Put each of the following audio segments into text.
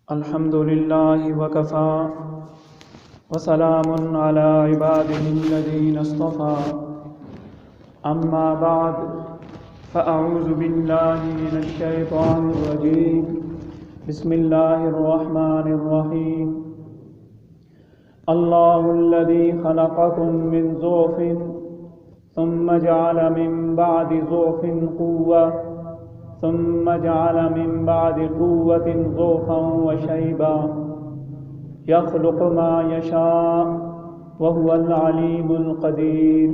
الحمد لله وكفى وسلام على عباده الذين اصطفى أما بعد فأعوذ بالله من الشيطان الرجيم بسم الله الرحمن الرحيم الله الذي خلقكم من ضعف ثم جعل من بعد ضعف قوة ثم جعل من بعد قوة ضعفا وشيبا يخلق ما يشاء وهو العليم القدير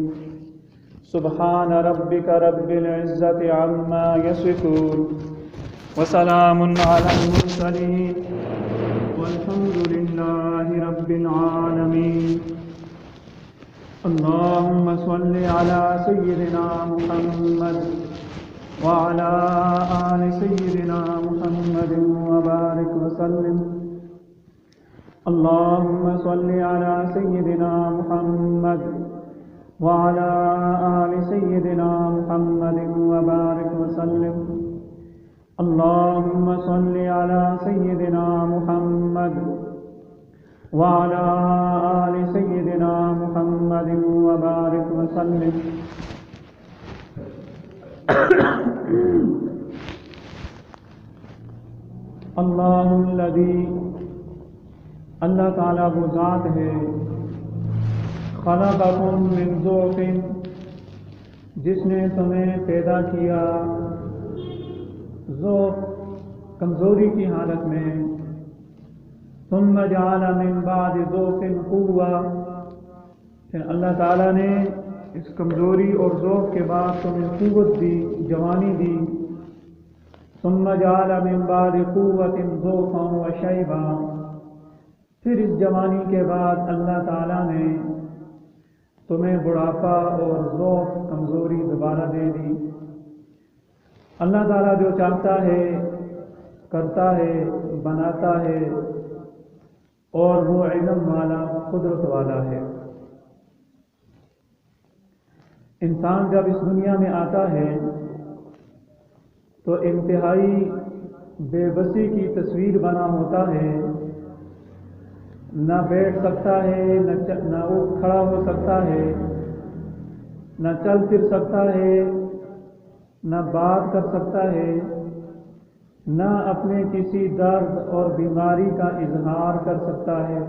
سبحان ربك رب العزة عما يصفون وسلام على المرسلين والحمد لله رب العالمين اللهم صل على سيدنا محمد وعلى آل سيدنا محمد وبارك وسلم اللهم صل على سيدنا محمد وعلى آل سيدنا محمد وبارك وسلم اللهم صل على سيدنا محمد وعلى آل سيدنا محمد وبارك وسلم اللہ الذی اللہ تعالیٰ وہ ذات ہے خلقکم من ضعف جس نے تمہیں پیدا کیا ضعف کمزوری کی حالت میں ثم جعل من بعد ضعف قوة پھر اللہ تعالیٰ نے اس کمزوری اور ضعف کے بعد تمہیں قوت دی جوانی دی ثم جعل من بعد قوة ضعفا وشیبا پھر اس جوانی کے بعد اللہ تعالیٰ نے تمہیں بڑھاپا اور ضعف کمزوری دوبارہ دے دی اللہ تعالیٰ جو چاہتا ہے کرتا ہے بناتا ہے اور وہ علم والا قدرت والا ہے انسان جب اس دنیا میں آتا ہے تو انتہائی بے بسی کی تصویر بنا ہوتا ہے نہ بیٹھ سکتا ہے نہ اٹھ کھڑا ہو سکتا ہے نہ چل پھر سکتا ہے نہ بات کر سکتا ہے نہ اپنے کسی درد اور بیماری کا اظہار کر سکتا ہے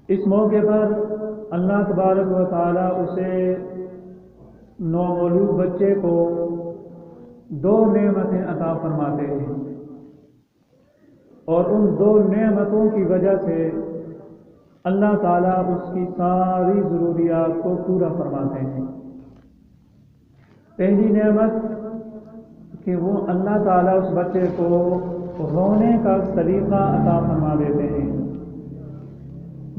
اس موقع پر اللہ تبارک و تعالیٰ اسے نومولود بچے کو دو نعمتیں عطا فرماتے ہیں اور ان دو نعمتوں کی وجہ سے اللہ تعالیٰ اس کی ساری ضروریات کو پورا فرماتے ہیں پہلی نعمت کہ وہ اللہ تعالیٰ اس بچے کو رونے کا سلیقہ عطا فرما دیتے ہیں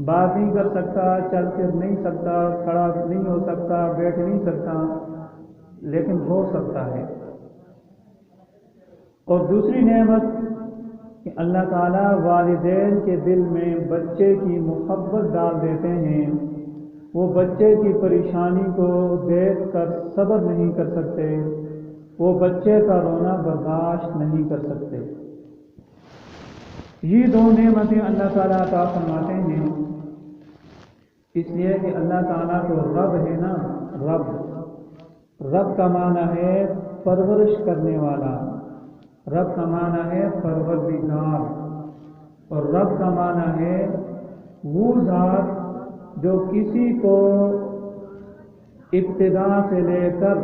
بات نہیں کر سکتا چل پھر نہیں سکتا کھڑا نہیں ہو سکتا بیٹھ نہیں سکتا لیکن رو سکتا ہے اور دوسری نعمت کہ اللہ تعالیٰ والدین کے دل میں بچے کی محبت ڈال دیتے ہیں وہ بچے کی پریشانی کو دیکھ کر صبر نہیں کر سکتے وہ بچے کا رونا برداشت نہیں کر سکتے یہ دو نعمتیں اللہ تعالیٰ عطا فرماتے ہیں اس لیے کہ اللہ تعالیٰ تو رب ہے نا رب کا معنی ہے پرورش کرنے والا رب کا معنی ہے پروردگار اور رب کا معنی ہے وہ ذات جو کسی کو ابتدا سے لے کر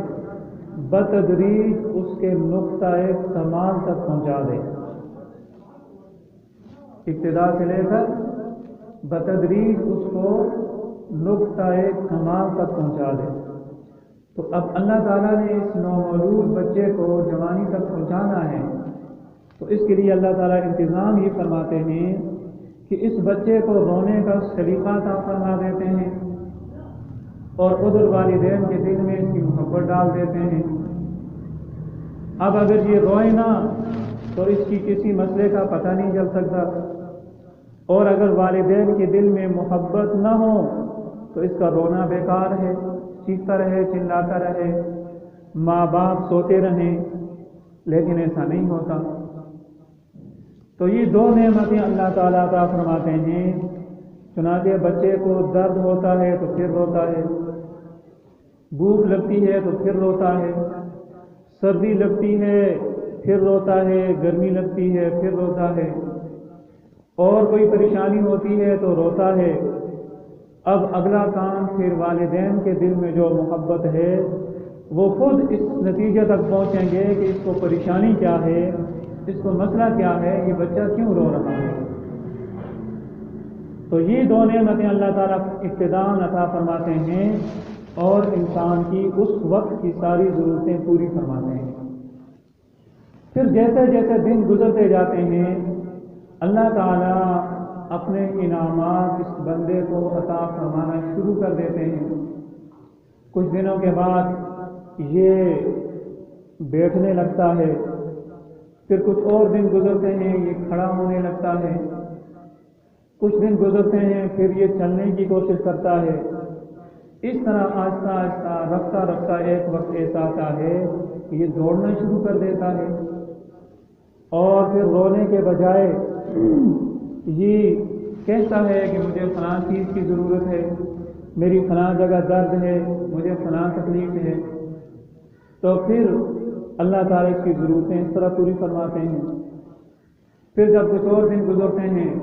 بتدریج اس کے نقطۂ کمال تک پہنچا دے ابتدا سے لے کر بتدریج اس کو نقطۂ کمال تک پہنچا دے تو اب اللہ تعالیٰ نے اس نومولود بچے کو جوانی تک پہنچانا ہے تو اس کے لیے اللہ تعالیٰ انتظام یہ فرماتے ہیں کہ اس بچے کو رونے کا سلیقہ عطا فرما دیتے ہیں اور ادھر والدین کے دل میں اس کی محبت ڈال دیتے ہیں اب اگر یہ روئے نہ تو اس کی کسی مسئلے کا پتہ نہیں چل سکتا اور اگر والدین کے دل میں محبت نہ ہو تو اس کا رونا بیکار ہے چیختا رہے چلاتا رہے ماں باپ سوتے رہیں لیکن ایسا نہیں ہوتا تو یہ دو نعمتیں اللہ تعالیٰ عطا فرماتے ہیں۔ چنانچہ بچے کو درد ہوتا ہے تو پھر روتا ہے، بھوک لگتی ہے تو پھر روتا ہے، سردی لگتی ہے پھر روتا ہے، گرمی لگتی ہے پھر روتا ہے، اور کوئی پریشانی ہوتی ہے تو روتا ہے۔ اب اگلا کام پھر والدین کے دل میں جو محبت ہے وہ خود اس نتیجے تک پہنچیں گے کہ اس کو پریشانی کیا ہے، اس کو مسئلہ کیا ہے، یہ بچہ کیوں رو رہا ہے۔ تو یہ دو نعمتیں اللہ تعالیٰ ابتداءً عطا فرماتے ہیں اور انسان کی اس وقت کی ساری ضرورتیں پوری فرماتے ہیں۔ پھر جیسے جیسے دن گزرتے جاتے ہیں اللہ تعالیٰ اپنے انعامات اس بندے کو عطا فرمانا شروع کر دیتے ہیں۔ کچھ دنوں کے بعد یہ بیٹھنے لگتا ہے، پھر کچھ اور دن گزرتے ہیں یہ کھڑا ہونے لگتا ہے، کچھ دن گزرتے ہیں پھر یہ چلنے کی کوشش کرتا ہے۔ اس طرح آہستہ آہستہ رفتہ رفتہ ایک وقت ایسا آتا ہے کہ یہ دوڑنا شروع کر دیتا ہے، اور پھر رونے کے بجائے یہ کہتا ہے کہ مجھے فلاں چیز کی ضرورت ہے، میری فلاں جگہ درد ہے، مجھے فلاں تکلیف ہے۔ تو پھر اللہ تعالیٰ اس کی ضرورتیں اس طرح پوری فرماتے ہیں۔ پھر جب کچھ اور دن گزرتے ہیں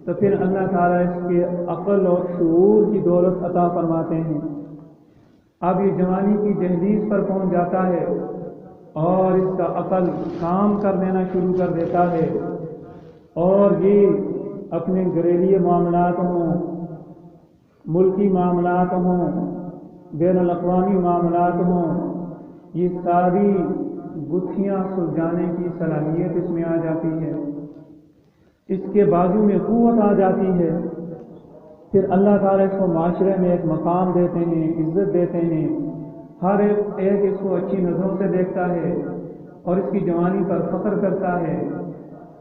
تو پھر اللہ تعالیٰ اس کے عقل اور شعور کی دولت عطا فرماتے ہیں۔ اب یہ جوانی کی دہلیز پر پہنچ جاتا ہے اور اس کا عقل کام کر دینا شروع کر دیتا ہے، اور یہ اپنے گھریلو معاملات ہوں، ملکی معاملات ہوں، بین الاقوامی معاملات ہوں، یہ ساری گتھیاں سلجھانے کی صلاحیت اس میں آ جاتی ہے، اس کے بازو میں قوت آ جاتی ہے۔ پھر اللہ تعالیٰ اس کو معاشرے میں ایک مقام دیتے ہیں، عزت دیتے ہیں، ہر ایک اس کو اچھی نظروں سے دیکھتا ہے اور اس کی جوانی پر فخر کرتا ہے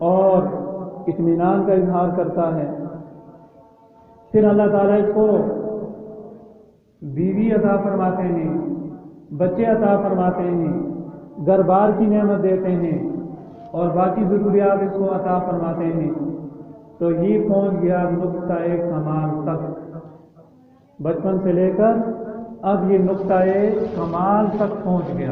اور اطمینان کا اظہار کرتا ہے۔ پھر اللہ تعالیٰ اس کو بیوی عطا فرماتے ہیں، بچے عطا فرماتے ہیں، گھر بار کی نعمت دیتے ہیں اور باقی ضروریات اس کو عطا فرماتے ہیں۔ تو یہ پہنچ گیا نقطہ کمال تک، بچپن سے لے کر اب یہ نقطہ کمال تک پہنچ گیا۔